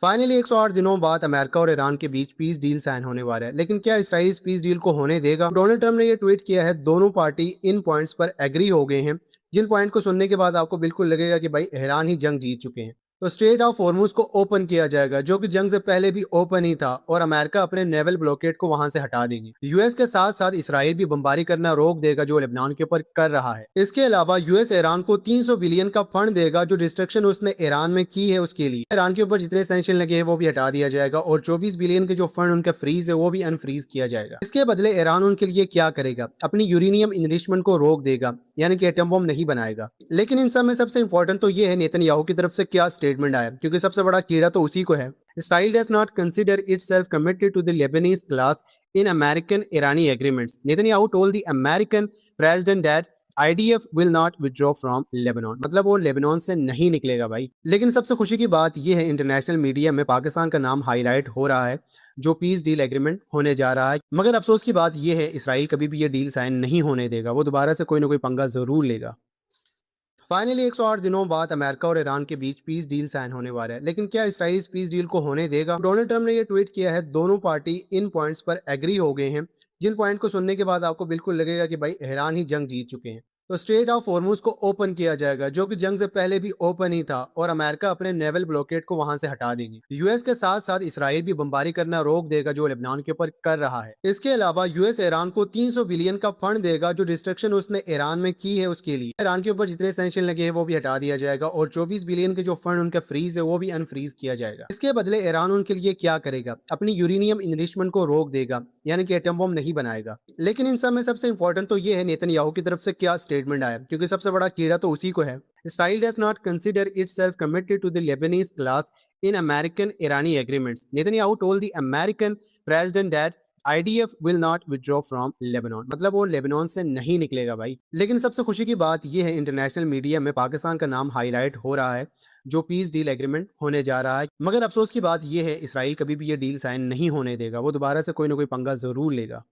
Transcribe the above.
Finally 108 दिनों बाद America और ईरान के बीच पीस डील साइन होने वाला है। लेकिन क्या इसराइल इस पीस डील को होने देगा? डोनाल्ड ट्रम्प ने ये ट्वीट किया है, दोनों पार्टी इन पॉइंट्स पर एग्री हो गए हैं, जिन पॉइंट को सुनने के बाद आपको बिल्कुल लगेगा कि भाई ईरान ही जंग जीत चुके हैं। तो स्ट्रेट ऑफ हॉर्मुज को ओपन किया जाएगा, जो कि जंग से पहले भी ओपन ही था, और अमेरिका अपने नेवल ब्लॉकेट को वहां से हटा देगी। यूएस के साथ साथ इसराइल भी बमबारी करना रोक देगा, जो लेबनान के ऊपर कर रहा है। इसके अलावा यूएस ईरान को 300 बिलियन का फंड देगा, जो डिस्ट्रक्शन उसने ईरान में की है उसके लिए। ईरान के ऊपर जितने सैंक्शन लगे हैं वो भी हटा दिया जाएगा, और 24 बिलियन के जो फंड उनके फ्रीज है वो भी अनफ्रीज किया जाएगा। इसके बदले ईरान उनके लिए क्या करेगा? अपनी यूरेनियम इनरिचमेंट को रोक देगा, यानी कि एटम बम नहीं बनाएगा। लेकिन इन सब में सबसे इंपॉर्टेंट तो ये है नेतन्याहू की तरफ से क्या स्टेटमेंट आया, क्योंकि सबसे बड़ा कीड़ा तो उसी को है। Israel does not consider itself committed to the Lebanese class in American-Irani agreements. Netanyahu told the American president that IDF will not withdraw from Lebanon. मतलब वो लेबनान से नहीं निकलेगा भाई। लेकिन सबसे खुशी की बात यह है, इंटरनेशनल मीडिया में पाकिस्तान का नाम हाईलाइट हो रहा है, जो पीस डील एग्रीमेंट होने जा रहा है। मगर अफसोस की बात यह है, इसराइल कभी भी ये डील साइन नहीं होने देगा। वो दोबारा से कोई ना कोई पंगा जरूर लेगा। फाइनली 108 दिनों बाद अमेरिका और ईरान के बीच पीस डील साइन होने वाला है। लेकिन क्या इसराइल इस पीस डील को होने देगा? डोनाल्ड ट्रम्प ने ये ट्वीट किया है, दोनों पार्टी इन पॉइंट्स पर एग्री हो गए हैं, जिन पॉइंट को सुनने के बाद आपको बिल्कुल लगेगा कि भाई ईरान ही जंग जीत चुके हैं। तो स्ट्रेट ऑफ हॉर्मुज को ओपन किया जाएगा, जो कि जंग से पहले भी ओपन ही था, और अमेरिका अपने नेवल ब्लॉकेट को वहां से हटा देगी। यूएस के साथ साथ इसराइल भी बमबारी करना रोक देगा, जो लेबनान के ऊपर कर रहा है। इसके अलावा यूएस ईरान को 300 बिलियन का फंड देगा, जो डिस्ट्रक्शन उसने ईरान में की है उसके लिए। ईरान के ऊपर जितने सैंक्शन लगे हैं वो भी हटा दिया जाएगा, और 24 बिलियन के जो फंड उनके फ्रीज है वो भी अनफ्रीज किया जाएगा। इसके बदले ईरान उनके लिए क्या करेगा? अपनी यूरेनियम इनरिचमेंट को रोक देगा, यानी कि एटम बम नहीं बनाएगा। लेकिन इन सब में सबसे इंपॉर्टेंट तो ये है नेतन्याहू की तरफ से क्या स्टेटमेंट आया, क्योंकि सबसे बड़ा कीड़ा तो उसी को है। Israel does not consider itself committed to the Lebanese class in American-Irani agreements. Netanyahu told the American president that IDF will not withdraw from Lebanon. मतलब वो लेबनान से नहीं निकलेगा भाई। लेकिन सबसे खुशी की बात यह है, इंटरनेशनल मीडिया में पाकिस्तान का नाम हाईलाइट हो रहा है, जो पीस डील एग्रीमेंट होने जा रहा है। मगर अफसोस की बात यह है, इसराइल कभी भी ये डील साइन नहीं होने देगा। वो दोबारा से कोई ना कोई पंगा जरूर लेगा।